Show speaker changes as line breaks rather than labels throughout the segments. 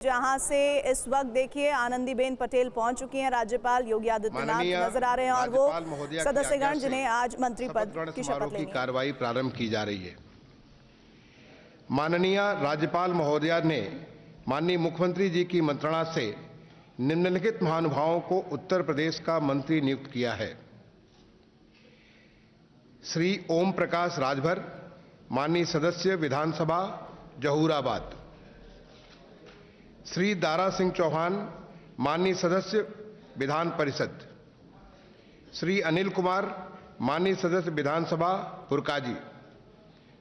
जहां से इस वक्त देखिए आनंदीबेन पटेल पहुंच चुकी हैं। राज्यपाल योगी आदित्यनाथ नजर आ रहे हैं और वो सदस्यगण जिन्हें आज मंत्री पद की शपथ लेनी है।
कार्रवाई प्रारंभ की जा रही है। माननीय राज्यपाल महोदया ने माननीय मुख्यमंत्री जी की मंत्रणा से निम्नलिखित महानुभावों को उत्तर प्रदेश का मंत्री नियुक्त किया है। श्री ओम प्रकाश राजभर, माननीय सदस्य विधानसभा जहूराबाद। श्री दारा सिंह चौहान, माननीय सदस्य विधान परिषद। श्री अनिल कुमार, माननीय सदस्य विधानसभा पुरकाजी।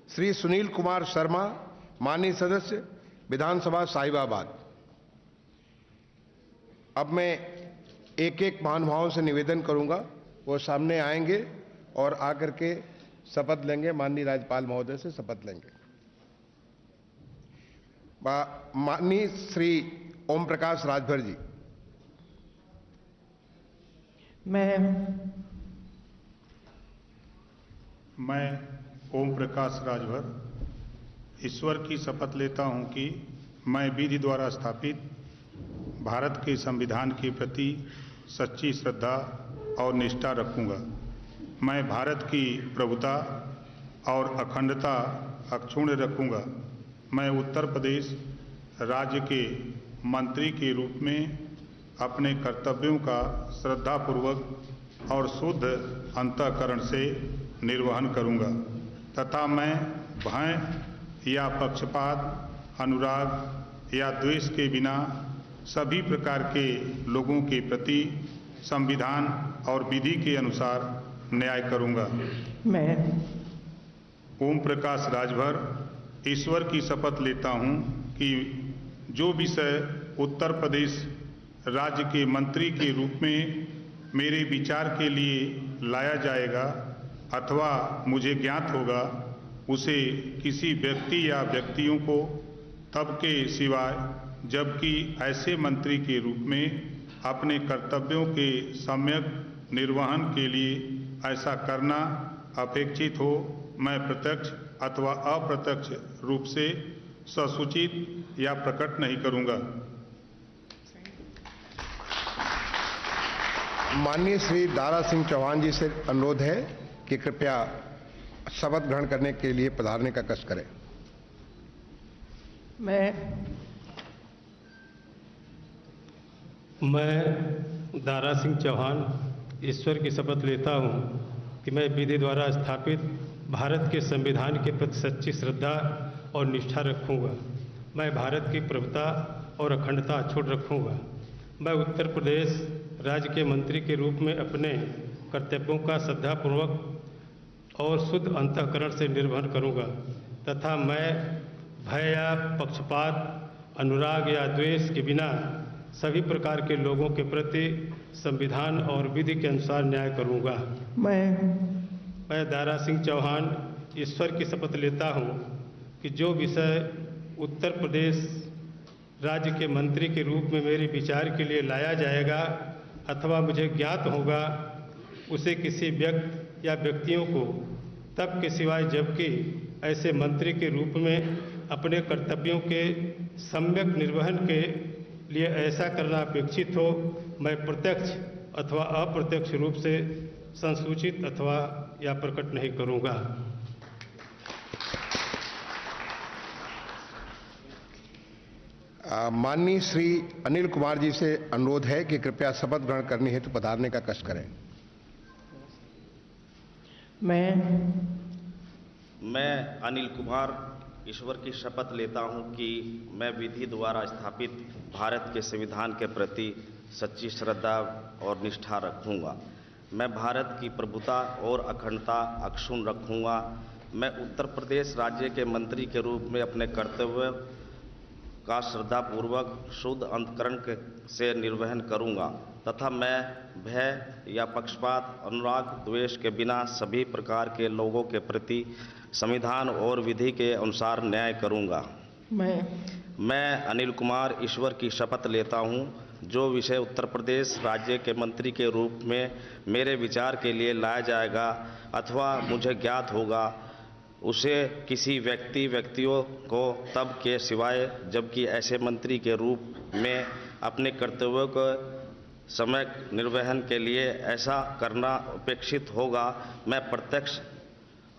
श्री सुनील कुमार शर्मा, माननीय सदस्य विधानसभा साहिबाबाद। अब मैं एक एक महानुभावों से निवेदन करूंगा, वो सामने आएंगे और आकर के शपथ लेंगे, माननीय राज्यपाल महोदय से शपथ लेंगे। माननीय श्री ओम प्रकाश राजभर जी।
मैं ओम प्रकाश राजभर ईश्वर की शपथ लेता हूं कि मैं विधि द्वारा स्थापित भारत के संविधान के प्रति सच्ची श्रद्धा और निष्ठा रखूंगा। मैं भारत की प्रभुता और अखंडता अक्षुण्ण रखूंगा। मैं उत्तर प्रदेश राज्य के मंत्री के रूप में अपने कर्तव्यों का श्रद्धापूर्वक और शुद्ध अंतःकरण से निर्वहन करूंगा तथा मैं भय या पक्षपात, अनुराग या द्वेष के बिना सभी प्रकार के लोगों के प्रति संविधान और विधि के अनुसार न्याय करूंगा।
मैं
ओम प्रकाश राजभर ईश्वर की शपथ लेता हूं कि जो विषय उत्तर प्रदेश राज्य के मंत्री के रूप में मेरे विचार के लिए लाया जाएगा अथवा मुझे ज्ञात होगा, उसे किसी व्यक्ति या व्यक्तियों को तब के सिवाय जबकि ऐसे मंत्री के रूप में अपने कर्तव्यों के सम्यक निर्वहन के लिए ऐसा करना अपेक्षित हो, मैं प्रत्यक्ष अथवा अप्रत्यक्ष रूप से ससूचित या प्रकट नहीं करूंगा।
माननीय श्री दारा सिंह चौहान जी से अनुरोध है कि कृपया शपथ ग्रहण करने के लिए पधारने का कष्ट करें।
मैं दारा सिंह चौहान ईश्वर की शपथ लेता हूं कि मैं विधि द्वारा स्थापित भारत के संविधान के प्रति सच्ची श्रद्धा और निष्ठा रखूंगा। मैं भारत की प्रभुता और अखंडता अक्षुण्ण रखूंगा। मैं उत्तर प्रदेश राज्य के मंत्री के रूप में अपने कर्तव्यों का श्रद्धापूर्वक और शुद्ध अंतःकरण से निर्वहन करूंगा तथा मैं भय या पक्षपात, अनुराग या द्वेष के बिना सभी प्रकार के लोगों के प्रति संविधान और विधि के अनुसार न्याय करूंगा। मैं दारा सिंह चौहान ईश्वर की शपथ लेता हूं कि जो विषय उत्तर प्रदेश राज्य के मंत्री के रूप में मेरे विचार के लिए लाया जाएगा अथवा मुझे ज्ञात होगा, उसे किसी व्यक्ति या व्यक्तियों को तब के सिवाय जबकि ऐसे मंत्री के रूप में अपने कर्तव्यों के सम्यक निर्वहन के लिए ऐसा करना अपेक्षित हो, मैं प्रत्यक्ष अथवा अप्रत्यक्ष रूप से संसूचित अथवा या प्रकट नहीं करूंगा।
माननीय श्री अनिल कुमार जी से अनुरोध है कि कृपया शपथ ग्रहण करने हेतु पधारने का कष्ट करें।
मैं अनिल कुमार ईश्वर की शपथ लेता हूं कि मैं विधि द्वारा स्थापित भारत के संविधान के प्रति सच्ची श्रद्धा और निष्ठा रखूंगा। मैं भारत की प्रभुता और अखंडता अक्षुण्ण रखूंगा। मैं उत्तर प्रदेश राज्य के मंत्री के रूप में अपने कर्तव्य का श्रद्धापूर्वक शुद्ध अंतःकरण से निर्वहन करूंगा तथा मैं भय या पक्षपात, अनुराग, द्वेष के बिना सभी प्रकार के लोगों के प्रति संविधान और विधि के अनुसार न्याय करूंगा। मैं अनिल कुमार ईश्वर की शपथ लेता हूं जो विषय उत्तर प्रदेश राज्य के मंत्री के रूप में मेरे विचार के लिए लाया जाएगा अथवा मुझे ज्ञात होगा, उसे किसी व्यक्तियों को तब के सिवाय जबकि ऐसे मंत्री के रूप में अपने कर्तव्यों को समय निर्वहन के लिए ऐसा करना अपेक्षित होगा। मैं प्रत्यक्ष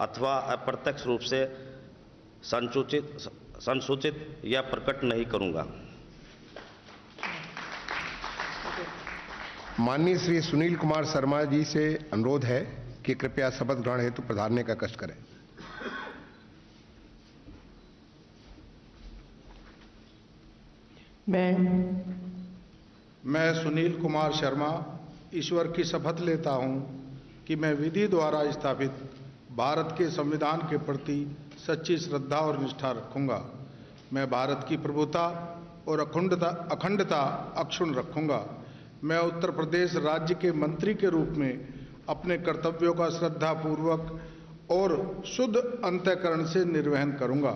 अथवा अप्रत्यक्ष रूप से संसूचित या प्रकट नहीं करूंगा।
माननीय श्री सुनील कुमार शर्मा जी से अनुरोध है कि कृपया शपथ ग्रहण हेतु पधारने का कष्ट करें।
मैं सुनील कुमार शर्मा ईश्वर की शपथ लेता हूं कि मैं विधि द्वारा स्थापित भारत के संविधान के प्रति सच्ची श्रद्धा और निष्ठा रखूंगा। मैं भारत की प्रभुता और अखंडता अक्षुण्ण रखूंगा। मैं उत्तर प्रदेश राज्य के मंत्री के रूप में अपने कर्तव्यों का श्रद्धापूर्वक और शुद्ध अंतःकरण से निर्वहन करूंगा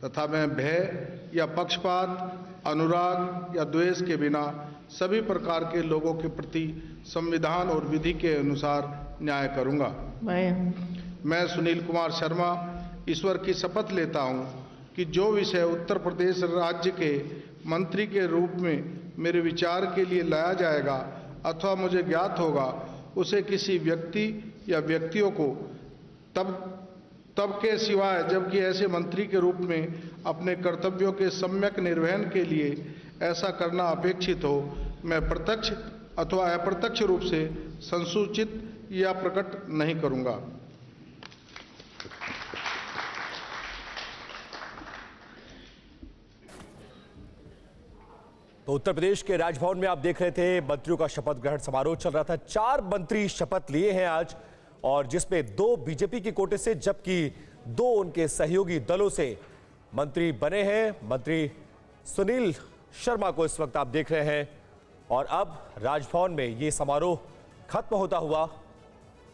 तथा मैं भय या पक्षपात, अनुराग या द्वेष के बिना सभी प्रकार के लोगों के प्रति संविधान और विधि के अनुसार न्याय करूंगा। मैं सुनील कुमार शर्मा ईश्वर की शपथ लेता हूं कि जो विषय उत्तर प्रदेश राज्य के मंत्री के रूप में मेरे विचार के लिए लाया जाएगा अथवा मुझे ज्ञात होगा, उसे किसी व्यक्ति या व्यक्तियों को तब के सिवाय जबकि ऐसे मंत्री के रूप में अपने कर्तव्यों के सम्यक निर्वहन के लिए ऐसा करना अपेक्षित हो, मैं प्रत्यक्ष अथवा अप्रत्यक्ष रूप से संसूचित या प्रकट नहीं करूंगा।
तो उत्तर प्रदेश के राजभवन में आप देख रहे थे मंत्रियों का शपथ ग्रहण समारोह चल रहा था। 4 मंत्री शपथ लिए हैं आज, और जिसमें 2 बीजेपी के कोटे से जबकि 2 उनके सहयोगी दलों से मंत्री बने हैं। मंत्री सुनील शर्मा को इस वक्त आप देख रहे हैं, और अब राजभवन में ये समारोह खत्म होता हुआ,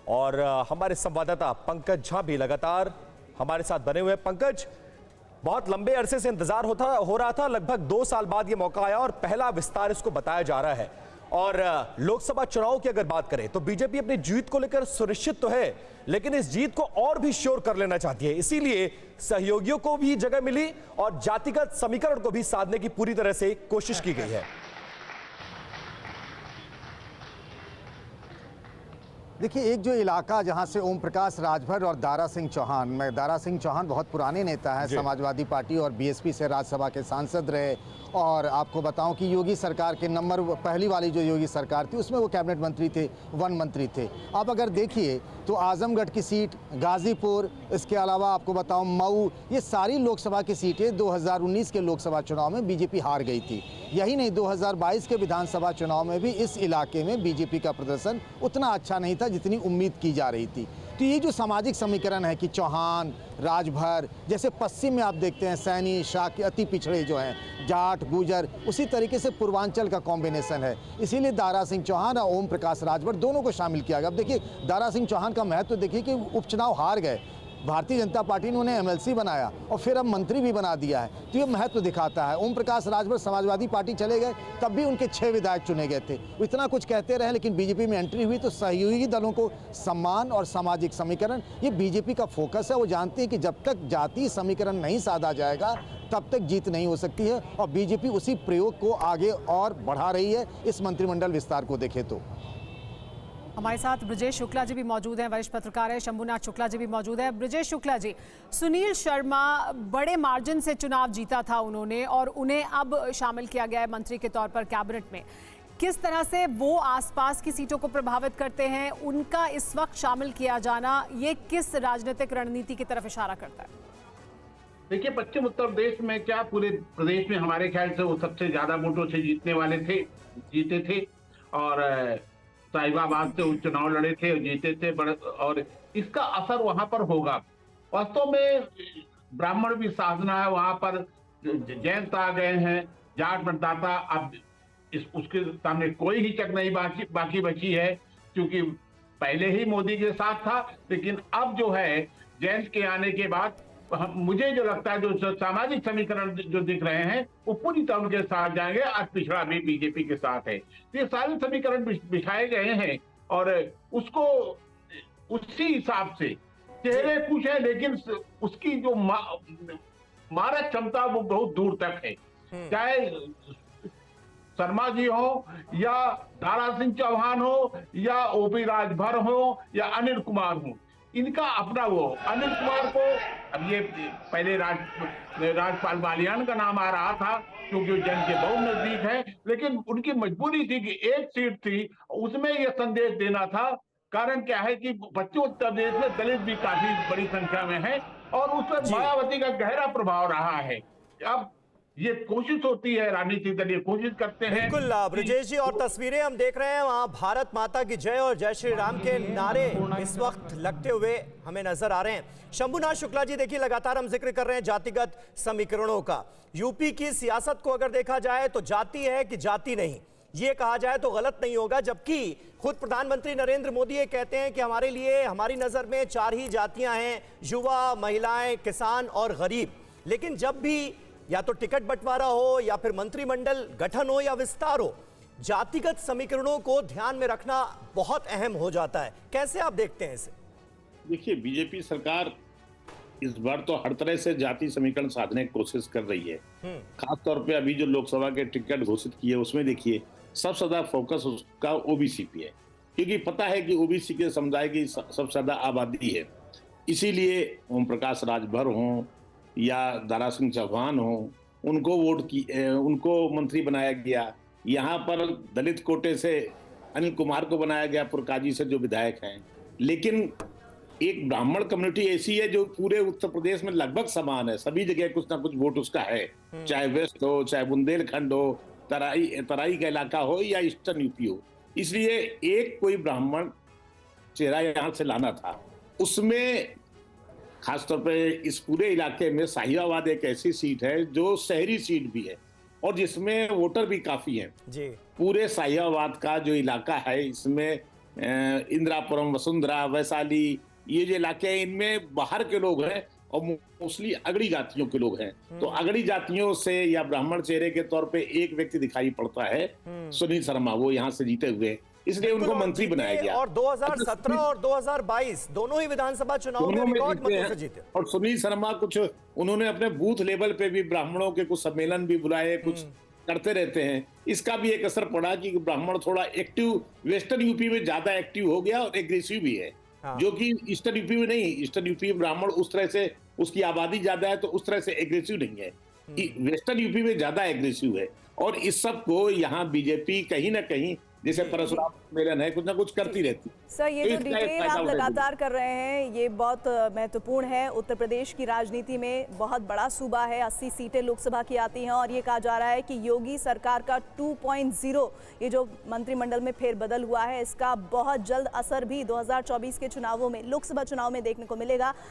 और हमारे संवाददाता पंकज झा भी लगातार हमारे साथ बने हुए हैं। पंकज, बहुत लंबे अरसे से इंतजार हो रहा था, लगभग 2 साल बाद ये मौका आया और पहला विस्तार इसको बताया जा रहा है। और लोकसभा चुनाव की अगर बात करें तो बीजेपी अपनी जीत को लेकर सुनिश्चित तो है, लेकिन इस जीत को और भी श्योर कर लेना चाहती है। इसीलिए सहयोगियों को भी जगह मिली और जातिगत समीकरण को भी साधने की पूरी तरह से कोशिश की गई है।
देखिए, एक जो इलाका जहां से ओम प्रकाश राजभर और दारा सिंह चौहान बहुत पुराने नेता हैं, समाजवादी पार्टी और बीएसपी से राज्यसभा के सांसद रहे, और आपको बताऊं कि योगी सरकार के पहली वाली जो योगी सरकार थी उसमें वो कैबिनेट मंत्री थे, वन मंत्री थे। अब अगर देखिए तो आजमगढ़ की सीट, गाजीपुर, इसके अलावा आपको बताऊं मऊ, ये सारी लोकसभा की सीटें 2019 के लोकसभा चुनाव में बीजेपी हार गई थी। यही नहीं, 2022 के विधानसभा चुनाव में भी इस इलाके में बीजेपी का प्रदर्शन उतना अच्छा नहीं था जितनी उम्मीद की जा रही थी। तो ये जो सामाजिक समीकरण है कि चौहान, राजभर, जैसे पश्चिम में आप देखते हैं सैनी, शाक्य, अति पिछड़े जो हैं, जाट, गुजर, उसी तरीके से पूर्वांचल का कॉम्बिनेशन है। इसीलिए दारा सिंह चौहान और ओम प्रकाश राजभर दोनों को शामिल किया गया। अब देखिए, दारा सिंह चौहान का महत्व देखिए कि उपचुनाव हार गए, भारतीय जनता पार्टी ने उन्हें एमएलसी बनाया और फिर अब मंत्री भी बना दिया है, तो ये महत्व दिखाता है। ओम प्रकाश राजभर समाजवादी पार्टी चले गए, तब भी उनके 6 विधायक चुने गए थे। इतना कुछ कहते रहे, लेकिन बीजेपी में एंट्री हुई तो सहयोगी दलों को सम्मान और सामाजिक समीकरण, ये बीजेपी का फोकस है। वो जानते हैं कि जब तक जातीय समीकरण नहीं साधा जाएगा तब तक जीत नहीं हो सकती है, और बीजेपी उसी प्रयोग को आगे और बढ़ा रही है इस मंत्रिमंडल विस्तार को देखें तो।
हमारे साथ ब्रजेश शुक्ला जी भी मौजूद हैं, वरिष्ठ पत्रकार हैं, शंभुनाथ शुक्ला जी भी मौजूद हैं। ब्रजेश शुक्ला जी, सुनील शर्मा बड़े मार्जिन से चुनाव जीता था उन्होंने, और उन्हें अब शामिल किया गया है मंत्री के तौर पर कैबिनेट में। किस तरह से वो आसपास की सीटों को प्रभावित करते हैं, उनका इस वक्त शामिल किया जाना, ये किस राजनीतिक रणनीति की तरफ इशारा करता है?
देखिए, पश्चिम उत्तर प्रदेश में क्या, पूरे प्रदेश में हमारे ख्याल से वो सबसे ज्यादा वोटों से जीते थे, और साहिबाबाद से चुनाव लड़े थे और जीते थे, और इसका असर वहां पर होगा। वास्तव में ब्राह्मण भी साधना है वहां पर, जैन आ गए हैं, जाट मतदाता अब उसके सामने कोई हिचक नहीं बाकी बची है, क्योंकि पहले ही मोदी के साथ था, लेकिन अब जो है जैन के आने के बाद मुझे जो लगता है जो सामाजिक समीकरण जो दिख रहे हैं वो पूरी तरह उनके साथ जाएंगे, और पिछड़ा भी बीजेपी के साथ है। ये सारे समीकरण बिछाए गए हैं, और उसको उसी हिसाब से चेहरे कुछ है, लेकिन उसकी जो मारक क्षमता वो बहुत दूर तक है। चाहे शर्मा जी हो या दारा सिंह चौहान हो या ओपी राजभर हो या अनिल कुमार हो, इनका अपना वो अनिल कुमार को, अब ये पहले राजपाल बालियान का नाम आ रहा था क्योंकि जंग के बहुत नजदीक है, लेकिन उनकी मजबूरी थी कि एक सीट थी, उसमें यह संदेश देना था। कारण क्या है कि पश्चिम उत्तर प्रदेश में दलित भी काफी बड़ी संख्या में है और उस पर मायावती का गहरा प्रभाव रहा है। अब ये कोशिश होती है, राजनीतिक दल ये कोशिश करते हैं।
बिल्कुल ब्रजेश जी, और तस्वीरें हम देख रहे हैं वहां भारत माता की जय और जय श्री राम के नारे इस वक्त लगते हुए हमें नजर आ रहे हैं। शंभुनाथ शुक्ला जी, देखिए लगातार हम जिक्र कर रहे हैं जातिगत समीकरणों का। यूपी की सियासत को अगर देखा जाए तो जाति है कि जाति नहीं, ये कहा जाए तो गलत नहीं होगा, जबकि खुद प्रधानमंत्री नरेंद्र मोदी ये कहते हैं कि हमारे लिए, हमारी नजर में 4 ही जातियां हैं, युवा, महिलाएं, किसान और गरीब। लेकिन जब भी या तो टिकट बंटवारा हो या फिर मंत्रिमंडल गठन हो या विस्तार हो, जातिगत समीकरणों को ध्यान में रखना बहुत अहम हो जाता है। कैसे आप देखते हैं इसे?
देखिए, बीजेपी सरकार इस बार तो हर तरह से जाति समीकरण साधने की कोशिश कर रही है। खासतौर पे अभी जो लोकसभा के टिकट घोषित किए उसमें देखिए सबसे ज्यादा फोकस उसका ओबीसी पे है, क्योंकि पता है कि ओबीसी के समुदाय की सबसे ज्यादा आबादी है। इसीलिए ओम प्रकाश राजभर हों या दारा सिंह चौहान हो, उनको मंत्री बनाया गया। यहाँ पर दलित कोटे से अनिल कुमार को बनाया गया, पुरकाजी से जो विधायक हैं। लेकिन एक ब्राह्मण कम्युनिटी ऐसी है जो पूरे उत्तर प्रदेश में लगभग समान है, सभी जगह कुछ ना कुछ वोट उसका है, चाहे वेस्ट हो, चाहे बुंदेलखंड हो, तराई का इलाका हो या ईस्टर्न यूपी हो। इसलिए एक कोई ब्राह्मण चेहरा यहाँ से लाना था। उसमें खासतौर पे इस पूरे इलाके में साहिवाबाद एक ऐसी सीट है जो शहरी सीट भी है और जिसमें वोटर भी काफी हैं जी। पूरे साहिवाबाद का जो इलाका है, इसमें इंदिरापुरम, वसुंधरा, वैशाली, ये जो इलाके हैं, इनमें बाहर के लोग हैं और मोस्टली अगड़ी जातियों के लोग हैं। तो अगड़ी जातियों से या ब्राह्मण चेहरे के तौर पे एक व्यक्ति दिखाई पड़ता है, सुनील शर्मा, वो यहाँ से जीते हुए, इसलिए उनको मंत्री बनाया गया।
और 2017 और 2022 दोनों ही विधानसभा चुनाव में रिकॉर्ड मतों से जीते।
और सुनील शर्मा कुछ उन्होंने अपने बूथ लेवल पे भी ब्राह्मणों के कुछ सम्मेलन भी बुलाए, कुछ करते रहते हैं। इसका भी एक असर पड़ा कि ब्राह्मण थोड़ा एक्टिव, वेस्टर्न यूपी में ज्यादा एक्टिव हो गया और एग्रेसिव भी है। जो कि ईस्टर्न यूपी में नहीं। ईस्टर्न यूपी में ब्राह्मण उस तरह से, उसकी आबादी ज्यादा है तो उस तरह से एग्रेसिव नहीं है। वेस्टर्न यूपी में ज्यादा एग्रेसिव है और इस सब को यहाँ बीजेपी कहीं ना कहीं, जैसे परशुराम सम्मेलन है, कुछ ना कुछ करती रहती।
सर, ये जो डिटेल आप लगातार कर रहे हैं ये बहुत महत्वपूर्ण है। उत्तर प्रदेश की राजनीति में बहुत बड़ा सूबा है, 80 सीटें लोकसभा की आती हैं और ये कहा जा रहा है कि योगी सरकार का 2.0 ये जो मंत्रिमंडल में फेरबदल हुआ है, इसका बहुत जल्द असर भी 2024 के चुनावों में, लोकसभा चुनाव में देखने को मिलेगा।